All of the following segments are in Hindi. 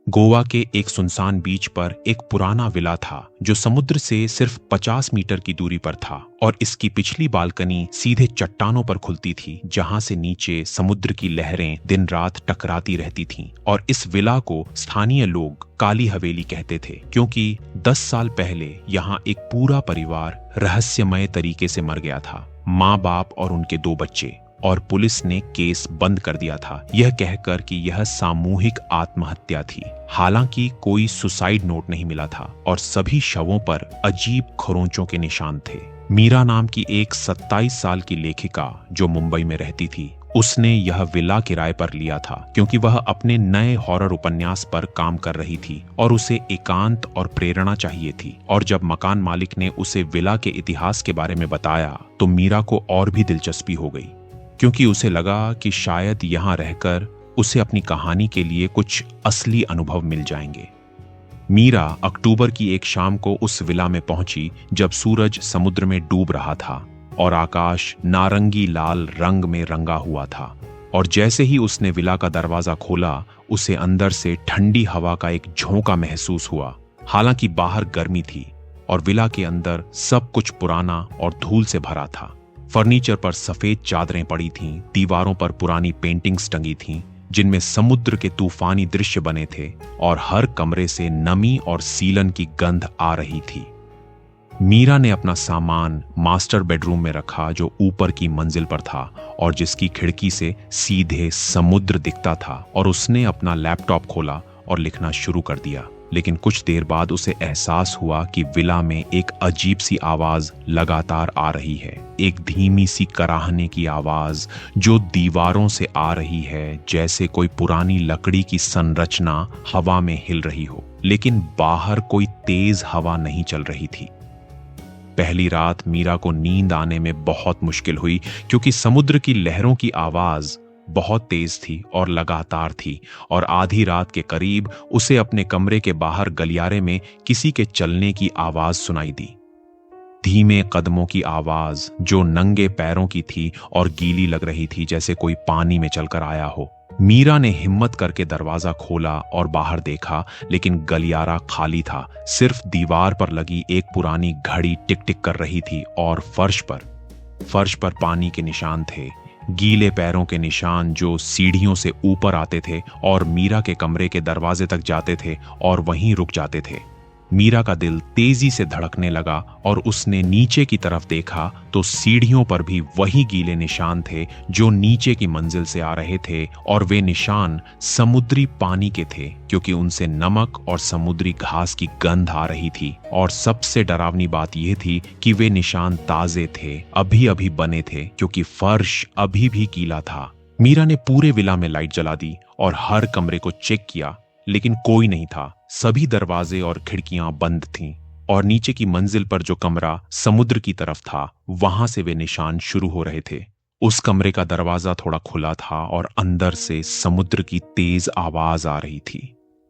गोवा के एक सुनसान बीच पर एक पुराना विला था जो समुद्र से सिर्फ 50 मीटर की दूरी पर था और इसकी पिछली बालकनी सीधे चट्टानों पर खुलती थी जहां से नीचे समुद्र की लहरें दिन रात टकराती रहती थीं। और इस विला को स्थानीय लोग काली हवेली कहते थे क्योंकि 10 साल पहले यहां एक पूरा परिवार रहस्यमय तरीके से मर गया था, माँ बाप और उनके 2 बच्चे, और पुलिस ने केस बंद कर दिया था यह कहकर कि यह सामूहिक आत्महत्या थी। हालांकि कोई सुसाइड नोट नहीं मिला था और सभी शवों पर अजीब खरोंचों के निशान थे। मीरा नाम की एक 27 साल की लेखिका जो मुंबई में रहती थी, उसने यह विला किराए पर लिया था क्योंकि वह अपने नए हॉरर उपन्यास पर काम कर रही थी और उसे एकांत और प्रेरणा चाहिए थी। और जब मकान मालिक ने उसे विला के इतिहास के बारे में बताया तो मीरा को और भी दिलचस्पी हो गई क्योंकि उसे लगा कि शायद यहां रहकर उसे अपनी कहानी के लिए कुछ असली अनुभव मिल जाएंगे। मीरा अक्टूबर की एक शाम को उस विला में पहुंची जब सूरज समुद्र में डूब रहा था और आकाश नारंगी लाल रंग में रंगा हुआ था। और जैसे ही उसने विला का दरवाजा खोला उसे अंदर से ठंडी हवा का एक झोंका महसूस हुआ। हालांकि बाहर गर्मी थी और विला के अंदर सब कुछ पुराना और धूल से भरा था। फर्नीचर पर सफेद चादरें पड़ी थीं, दीवारों पर पुरानी पेंटिंग्स टंगी थीं जिनमें समुद्र के तूफानी दृश्य बने थे और हर कमरे से नमी और सीलन की गंध आ रही थी। मीरा ने अपना सामान मास्टर बेडरूम में रखा जो ऊपर की मंजिल पर था और जिसकी खिड़की से सीधे समुद्र दिखता था, और उसने अपना लैपटॉप खोला और लिखना शुरू कर दिया। लेकिन कुछ देर बाद उसे एहसास हुआ कि विला में एक अजीब सी आवाज लगातार आ रही है, एक धीमी सी कराहने की आवाज जो दीवारों से आ रही है, जैसे कोई पुरानी लकड़ी की संरचना हवा में हिल रही हो। लेकिन बाहर कोई तेज हवा नहीं चल रही थी। पहली रात मीरा को नींद आने में बहुत मुश्किल हुई क्योंकि समुद्र की लहरों की आवाज बहुत तेज थी और लगातार थी, और आधी रात के करीब उसे अपने कमरे के बाहर गलियारे में किसी के चलने की आवाज सुनाई दी। धीमे कदमों की आवाज जो नंगे पैरों की थी और गीली लग रही थी, जैसे कोई पानी में चलकर आया हो। मीरा ने हिम्मत करके दरवाजा खोला और बाहर देखा, लेकिन गलियारा खाली था। सिर्फ दीवार पर लगी एक पुरानी घड़ी टिक टिक कर रही थी और फर्श पर पानी के निशान थे, गीले पैरों के निशान जो सीढ़ियों से ऊपर आते थे और मीरा के कमरे के दरवाजे तक जाते थे और वहीं रुक जाते थे। मीरा का दिल तेजी से धड़कने लगा और उसने नीचे की तरफ देखा तो सीढ़ियों पर भी वही गीले निशान थे जो नीचे की मंजिल से आ रहे थे, और वे निशान समुद्री पानी के थे क्योंकि उनसे नमक और समुद्री घास की गंध आ रही थी। और सबसे डरावनी बात यह थी कि वे निशान ताजे थे, अभी अभी बने थे क्योंकि फर्श अभी भी गीला था। मीरा ने पूरे विला में लाइट जला दी और हर कमरे को चेक किया, लेकिन कोई नहीं था। सभी दरवाजे और खिड़कियां बंद थीं और नीचे की मंजिल पर जो कमरा समुद्र की तरफ था वहां से वे निशान शुरू हो रहे थे। उस कमरे का दरवाजा थोड़ा खुला था और अंदर से समुद्र की तेज आवाज आ रही थी।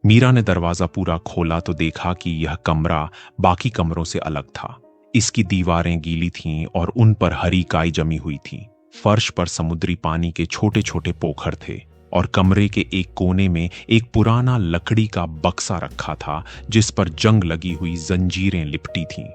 मीरा ने दरवाजा पूरा खोला तो देखा कि यह कमरा बाकी कमरों से अलग था। इसकी दीवारें गीली थीं और उन पर हरी काई जमी हुई थी। फर्श पर समुद्री पानी के छोटे छोटे पोखर थे और कमरे के एक कोने में एक पुराना लकड़ी का बक्सा रखा था जिस पर जंग लगी हुई जंजीरें लिपटी थीं।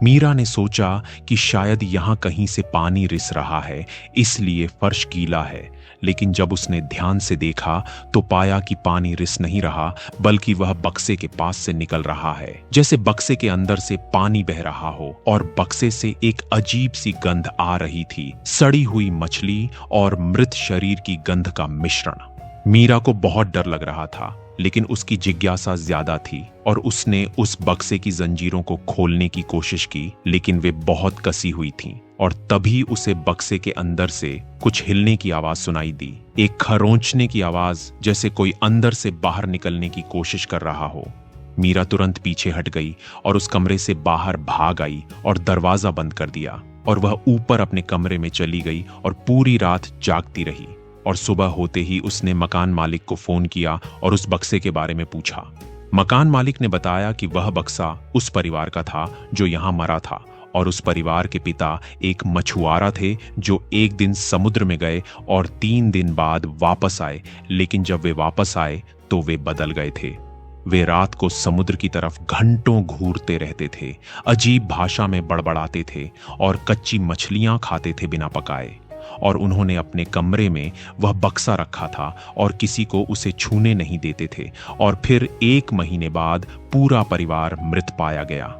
मीरा ने सोचा कि शायद यहां कहीं से पानी रिस रहा है, इसलिए फर्श गीला है। लेकिन जब उसने ध्यान से देखा तो पाया कि पानी रिस नहीं रहा, बल्कि वह बक्से के पास से निकल रहा है, जैसे बक्से के अंदर से पानी बह रहा हो। और बक्से से एक अजीब सी गंध आ रही थी, सड़ी हुई मछली और मृत शरीर की गंध का मिश्रण। मीरा को बहुत डर लग रहा था, लेकिन उसकी जिज्ञासा ज्यादा थी और उसने उस बक्से की जंजीरों को खोलने की कोशिश की, लेकिन वे बहुत कसी हुई थीं। और तभी उसे बक्से के अंदर से कुछ हिलने की आवाज सुनाई दी, एक खरोंचने की आवाज, जैसे कोई अंदर से बाहर निकलने की कोशिश कर रहा हो। मीरा तुरंत पीछे हट गई और उस कमरे से बाहर भाग आई और दरवाजा बंद कर दिया, और वह ऊपर अपने कमरे में चली गई और पूरी रात जागती रही। और सुबह होते ही उसने मकान मालिक को फोन किया और उस बक्से के बारे में पूछा। मकान मालिक ने बताया कि वह बक्सा उस परिवार का था जो यहां मरा था, और उस परिवार के पिता एक मछुआरा थे जो एक दिन समुद्र में गए और 3 दिन बाद वापस आए, लेकिन जब वे वापस आए तो वे बदल गए थे। वे रात को समुद्र की तरफ घंटों घूरते रहते थे, अजीब भाषा में बड़बड़ाते थे और कच्ची मछलियां खाते थे बिना पकाए। और उन्होंने अपने कमरे में वह बक्सा रखा था और किसी को उसे छूने नहीं देते थे। और फिर 1 महीने बाद पूरा परिवार मृत पाया गया।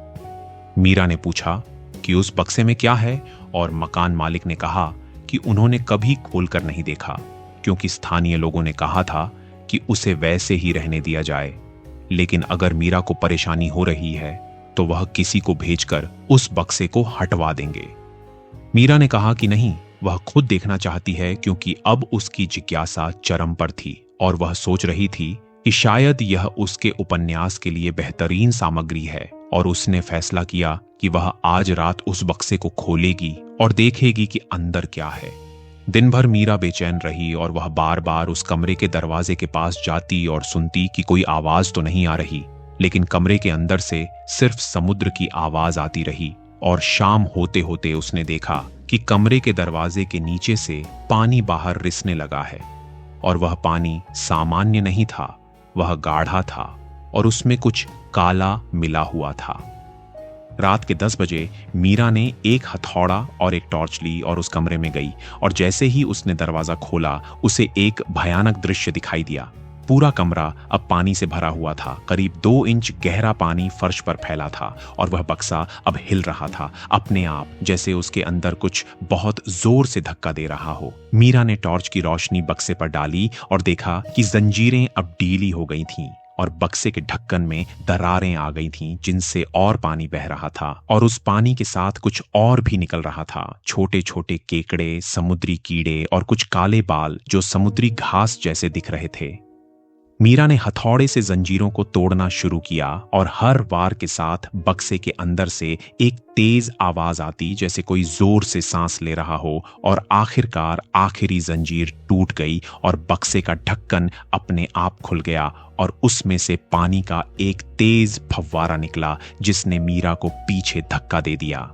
मीरा ने पूछा कि उस बक्से में क्या है, और मकान मालिक ने कहा कि उन्होंने कभी खोलकर नहीं देखा, क्योंकि स्थानीय लोगों ने कहा था कि उसे वैसे ही रहने दिया जाए। लेकिन अगर मीरा को परेशानी हो रही है तो वह किसी को भेजकर उस बक्से को हटवा देंगे। मीरा ने कहा कि नहीं, वह खुद देखना चाहती है, क्योंकि अब उसकी जिज्ञासा चरम पर थी और वह सोच रही थी कि शायद यह उसके उपन्यास के लिए बेहतरीन सामग्री है। और उसने फैसला किया कि वह आज रात उस बक्से को खोलेगी और देखेगी कि अंदर क्या है। दिन भर मीरा बेचैन रही और वह बार बार उस कमरे के दरवाजे के पास जाती और सुनती कि कोई आवाज तो नहीं आ रही। लेकिन कमरे के अंदर से सिर्फ समुद्र की आवाज आती रही। और शाम होते होते उसने देखा कि कमरे के दरवाजे के नीचे से पानी बाहर रिसने लगा है। और वह पानी सामान्य नहीं था, वह गाढ़ा था और उसमें कुछ काला मिला हुआ था। रात के 10 बजे मीरा ने एक हथौड़ा और एक टॉर्च ली और उस कमरे में गई। और जैसे ही उसने दरवाजा खोला, उसे एक भयानक दृश्य दिखाई दिया। पूरा कमरा अब पानी से भरा हुआ था। करीब 2 इंच गहरा पानी फर्श पर फैला था और वह बक्सा अब हिल रहा था अपने आप, जैसे उसके अंदर कुछ बहुत जोर से धक्का दे रहा हो। मीरा ने टॉर्च की रोशनी बक्से पर डाली और देखा कि जंजीरें अब ढीली हो गई थीं और बक्से के ढक्कन में दरारें आ गई थीं, जिनसे और पानी बह रहा था। और उस पानी के साथ कुछ और भी निकल रहा था, छोटे छोटे केकड़े, समुद्री कीड़े और कुछ काले बाल जो समुद्री घास जैसे दिख रहे थे। मीरा ने हथौड़े से जंजीरों को तोड़ना शुरू किया और हर वार के साथ बक्से के अंदर से एक तेज आवाज आती, जैसे कोई जोर से सांस ले रहा हो। और आखिरकार आखिरी जंजीर टूट गई और बक्से का ढक्कन अपने आप खुल गया और उसमें से पानी का एक तेज फव्वारा निकला, जिसने मीरा को पीछे धक्का दे दिया।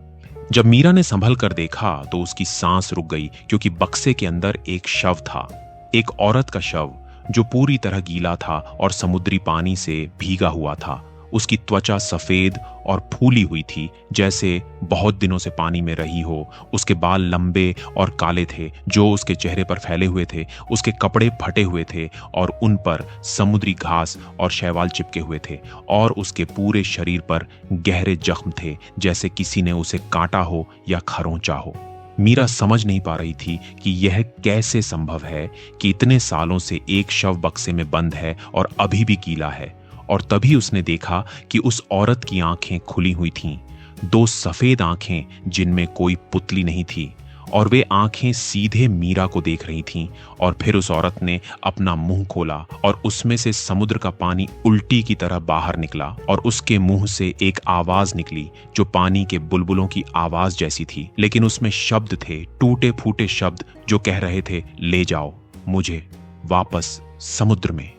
जब मीरा ने संभल कर देखा तो उसकी सांस रुक गई, क्योंकि बक्से के अंदर एक शव था, एक औरत का शव जो पूरी तरह गीला था और समुद्री पानी से भीगा हुआ था। उसकी त्वचा सफेद और फूली हुई थी, जैसे बहुत दिनों से पानी में रही हो। उसके बाल लंबे और काले थे जो उसके चेहरे पर फैले हुए थे। उसके कपड़े फटे हुए थे और उन पर समुद्री घास और शैवाल चिपके हुए थे। और उसके पूरे शरीर पर गहरे जख्म थे, जैसे किसी ने उसे काटा हो या खरोंचा हो। मीरा समझ नहीं पा रही थी कि यह कैसे संभव है कि इतने सालों से एक शव बक्से में बंद है और अभी भी गीला है। और तभी उसने देखा कि उस औरत की आंखें खुली हुई थीं, 2 सफेद आंखें जिनमें कोई पुतली नहीं थी। और वे आंखें सीधे मीरा को देख रही थीं। और फिर उस औरत ने अपना मुंह खोला और उसमें से समुद्र का पानी उल्टी की तरह बाहर निकला। और उसके मुंह से एक आवाज निकली जो पानी के बुलबुलों की आवाज जैसी थी, लेकिन उसमें शब्द थे, टूटे फूटे शब्द जो कह रहे थे, ले जाओ मुझे वापस समुद्र में।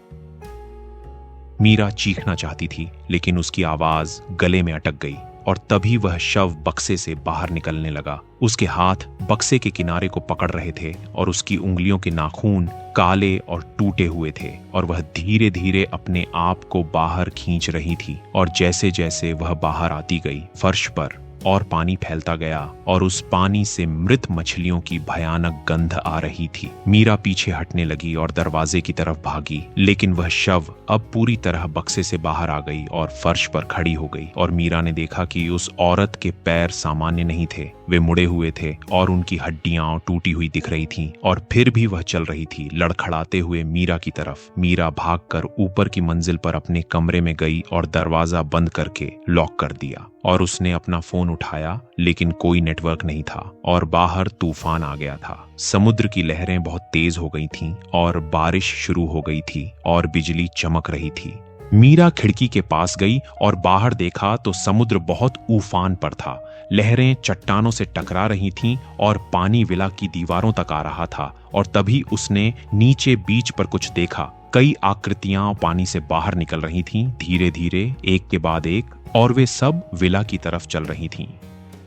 मीरा चीखना चाहती थी, लेकिन उसकी आवाज गले में अटक गई। और तभी वह शव बक्से से बाहर निकलने लगा। उसके हाथ बक्से के किनारे को पकड़ रहे थे और उसकी उंगलियों के नाखून काले और टूटे हुए थे। और वह धीरे धीरे अपने आप को बाहर खींच रही थी। और जैसे जैसे वह बाहर आती गई, फर्श पर और पानी फैलता गया और उस पानी से मृत मछलियों की भयानक गंध आ रही थी। मीरा पीछे हटने लगी और दरवाजे की तरफ भागी, लेकिन वह शव अब पूरी तरह बक्से से बाहर आ गई और फर्श पर खड़ी हो गई। और मीरा ने देखा कि उस औरत के पैर सामान्य नहीं थे, वे मुड़े हुए थे और उनकी हड्डियां टूटी हुई दिख रही थीं। और फिर भी वह चल रही थी, लड़खड़ाते हुए मीरा की तरफ। मीरा भागकर ऊपर की मंजिल पर अपने कमरे में गई और दरवाजा बंद करके लॉक कर दिया। और उसने अपना फोन उठाया, लेकिन कोई नेटवर्क नहीं था और बाहर तूफान आ गया था। समुद्र की लहरें बहुत तेज हो गई थीं और बारिश शुरू हो गई थी और बिजली चमक रही थी। मीरा खिड़की के पास गई और बाहर देखा तो समुद्र बहुत उफान पर था। लहरें चट्टानों से टकरा रही थीं और पानी विला की दीवारों तक आ रहा था। और तभी उसने नीचे बीच पर कुछ देखा। कई आकृतियां पानी से बाहर निकल रही थीं, धीरे धीरे, एक के बाद एक, और वे सब विला की तरफ चल रही थीं।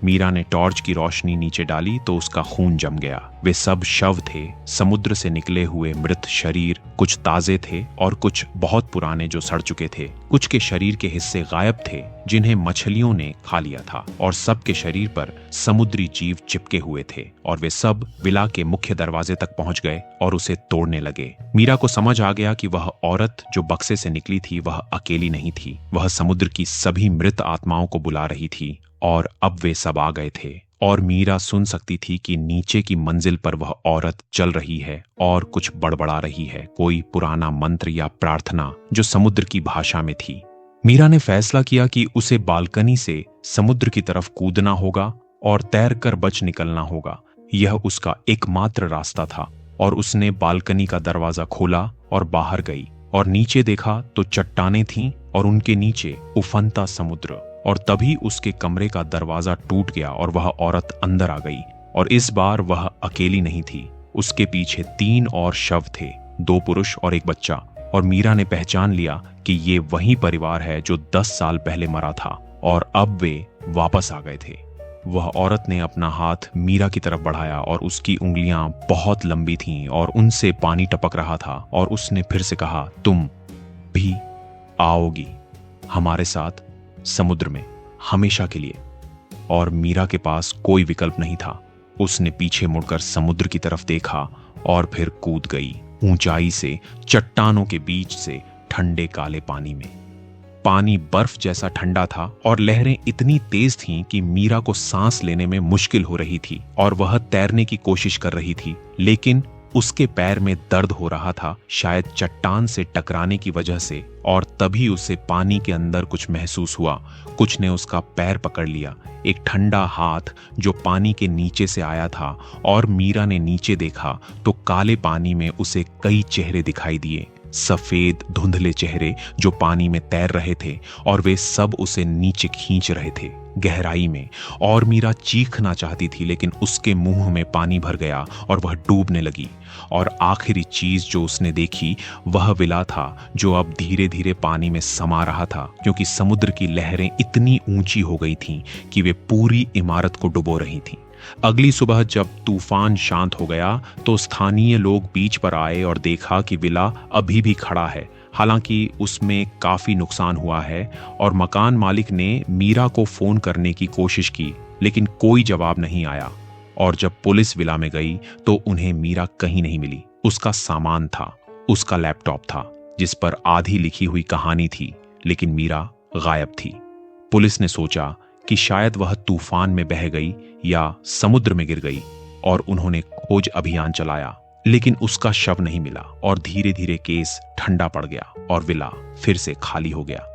मीरा ने टॉर्च की रोशनी नीचे डाली तो उसका खून जम गया। वे सब शव थे, समुद्र से निकले हुए मृत शरीर। कुछ ताजे थे और कुछ बहुत पुराने जो सड़ चुके थे। कुछ के शरीर के हिस्से गायब थे जिन्हें मछलियों ने खा लिया था, और सब के शरीर पर समुद्री जीव चिपके हुए थे। और वे सब विला के मुख्य दरवाजे तक पहुंच गए और उसे तोड़ने लगे। मीरा को समझ आ गया कि वह औरत जो बक्से से निकली थी वह अकेली नहीं थी। वह समुद्र की सभी मृत आत्माओं को बुला रही थी, और अब वे सब आ गए थे। और मीरा सुन सकती थी कि नीचे की मंजिल पर वह औरत चल रही है और कुछ बड़बड़ा रही है, कोई पुराना मंत्र या प्रार्थना जो समुद्र की भाषा में थी। मीरा ने फैसला किया कि उसे बालकनी से समुद्र की तरफ कूदना होगा और तैरकर बच निकलना होगा। यह उसका एकमात्र रास्ता था। और उसने बालकनी का दरवाजा खोला और बाहर गई, और नीचे देखा तो चट्टानें थीं और उनके नीचे उफनता समुद्र। और तभी उसके कमरे का दरवाजा टूट गया और वह औरत अंदर आ गई। और इस बार वह अकेली नहीं थी, उसके पीछे 3 और शव थे, 2 पुरुष और 1 बच्चा। और मीरा ने पहचान लिया कि ये वही परिवार है जो 10 साल पहले मरा था, और अब वे वापस आ गए थे। वह औरत ने अपना हाथ मीरा की तरफ बढ़ाया और उसकी उंगलियां बहुत लंबी थीं और उनसे पानी टपक रहा था। और उसने फिर से कहा, तुम भी आओगी हमारे साथ समुद्र में हमेशा के लिए। और मीरा के पास कोई विकल्प नहीं था। उसने पीछे मुड़कर समुद्र की तरफ देखा और फिर कूद गई, ऊंचाई से, चट्टानों के बीच से, ठंडे काले पानी में। पानी बर्फ जैसा ठंडा था और लहरें इतनी तेज थीं कि मीरा को सांस लेने में मुश्किल हो रही थी। और वह तैरने की कोशिश कर रही थी, लेकिन उसके पैर में दर्द हो रहा था, शायद चट्टान से टकराने की वजह से। और तभी उसे पानी के अंदर कुछ महसूस हुआ। कुछ ने उसका पैर पकड़ लिया, एक ठंडा हाथ जो पानी के नीचे से आया था। और मीरा ने नीचे देखा तो काले पानी में उसे कई चेहरे दिखाई दिए, सफेद धुंधले चेहरे जो पानी में तैर रहे थे, और वे सब उसे नीचे खींच रहे थे गहराई में। और मीरा चीखना चाहती थी, लेकिन उसके मुंह में पानी भर गया और वह डूबने लगी। और आखिरी चीज जो उसने देखी वह विला था, जो अब धीरे धीरे पानी में समा रहा था, क्योंकि समुद्र की लहरें इतनी ऊंची हो गई थीं कि वे पूरी इमारत को डुबो रही थीं। अगली सुबह जब तूफान शांत हो गया तो स्थानीय लोग बीच पर आए और देखा कि विला अभी भी खड़ा है, हालांकि उसमें काफी नुकसान हुआ है। और मकान मालिक ने मीरा को फोन करने की कोशिश की, लेकिन कोई जवाब नहीं आया। और जब पुलिस विला में गई तो उन्हें मीरा कहीं नहीं मिली। उसका सामान था, उसका लैपटॉप था जिस पर आधी लिखी हुई कहानी थी, लेकिन मीरा गायब थी। पुलिस ने सोचा कि शायद वह तूफान में बह गई या समुद्र में गिर गई, और उन्होंने खोज अभियान चलाया, लेकिन उसका शव नहीं मिला। और धीरे धीरे केस ठंडा पड़ गया और विला फिर से खाली हो गया।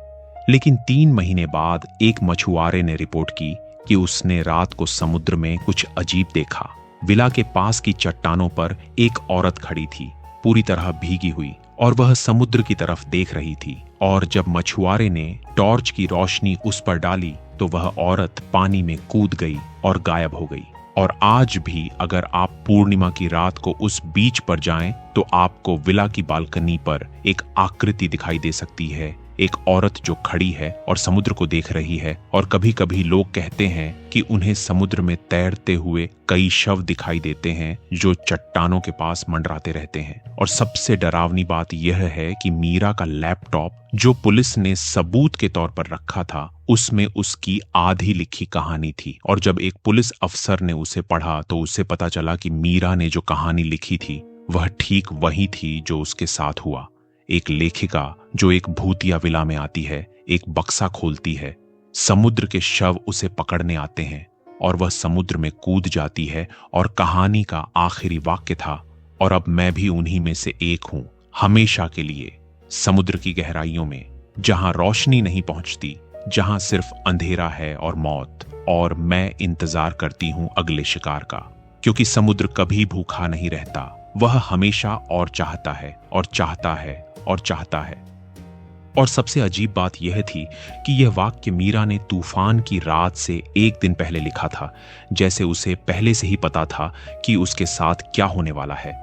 लेकिन 3 महीने बाद एक मछुआरे ने रिपोर्ट की कि उसने रात को समुद्र में कुछ अजीब देखा। विला के पास की चट्टानों पर एक औरत खड़ी थी, पूरी तरह भीगी हुई, और वह समुद्र की तरफ देख रही थी। और जब मछुआरे ने टॉर्च की रोशनी उस पर डाली तो वह औरत पानी में कूद गई और गायब हो गई। और आज भी अगर आप पूर्णिमा की रात को उस बीच पर जाएं तो आपको विला की बालकनी पर एक आकृति दिखाई दे सकती है, एक औरत जो खड़ी है और समुद्र को देख रही है। और कभी कभी लोग कहते हैं कि उन्हें समुद्र में तैरते हुए कई शव दिखाई देते हैं जो चट्टानों के पास मंडराते रहते हैं। और सबसे डरावनी बात यह है कि मीरा का लैपटॉप जो पुलिस ने सबूत के तौर पर रखा था, उसमें उसकी आधी लिखी कहानी थी। और जब एक पुलिस अफसर ने उसे पढ़ा तो उसे पता चला कि मीरा ने जो कहानी लिखी थी वह ठीक वही थी जो उसके साथ हुआ। एक लेखिका जो एक भूतिया विला में आती है, एक बक्सा खोलती है, समुद्र के शव उसे पकड़ने आते हैं और वह समुद्र में कूद जाती है। और कहानी का आखिरी वाक्य था, और अब मैं भी उन्हीं में से एक हूं, हमेशा के लिए, समुद्र की गहराइयों में, जहां रोशनी नहीं पहुंचती, जहां सिर्फ अंधेरा है और मौत। और मैं इंतजार करती हूं अगले शिकार का, क्योंकि समुद्र कभी भूखा नहीं रहता। वह हमेशा और चाहता है और चाहता है और चाहता है। और सबसे अजीब बात यह थी कि यह वाक्य मीरा ने तूफान की रात से 1 दिन पहले लिखा था, जैसे उसे पहले से ही पता था कि उसके साथ क्या होने वाला है।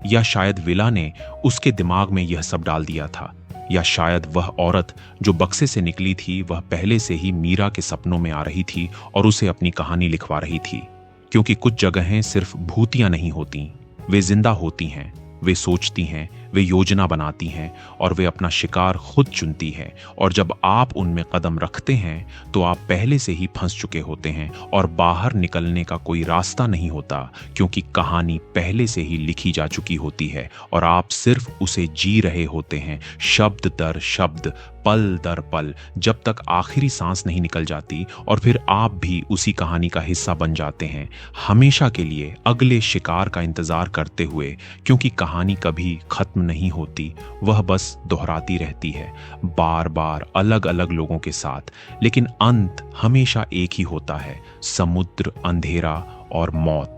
या शायद विला ने उसके दिमाग में यह सब डाल दिया था। या शायद वह औरत जो बक्से से निकली थी वह पहले से ही मीरा के सपनों में आ रही थी और उसे अपनी कहानी लिखवा रही थी। क्योंकि कुछ जगहें सिर्फ भूतियां नहीं होती, वे जिंदा होती हैं, वे सोचती हैं, वे योजना बनाती हैं और वे अपना शिकार खुद चुनती है। और जब आप उनमें कदम रखते हैं तो आप पहले से ही फंस चुके होते हैं और बाहर निकलने का कोई रास्ता नहीं होता, क्योंकि कहानी पहले से ही लिखी जा चुकी होती है और आप सिर्फ उसे जी रहे होते हैं, शब्द दर शब्द, पल दर पल, जब तक आखिरी सांस नहीं निकल जाती और फिर आप भी उसी कहानी का हिस्सा बन जाते हैं, हमेशा के लिए अगले शिकार का इंतजार करते हुए। क्योंकि कहानी कभी खत्म नहीं होती, वह बस दोहराती रहती है, बार बार अलग अलग लोगों के साथ, लेकिन अंत हमेशा एक ही होता है, समुद्र, अंधेरा और मौत।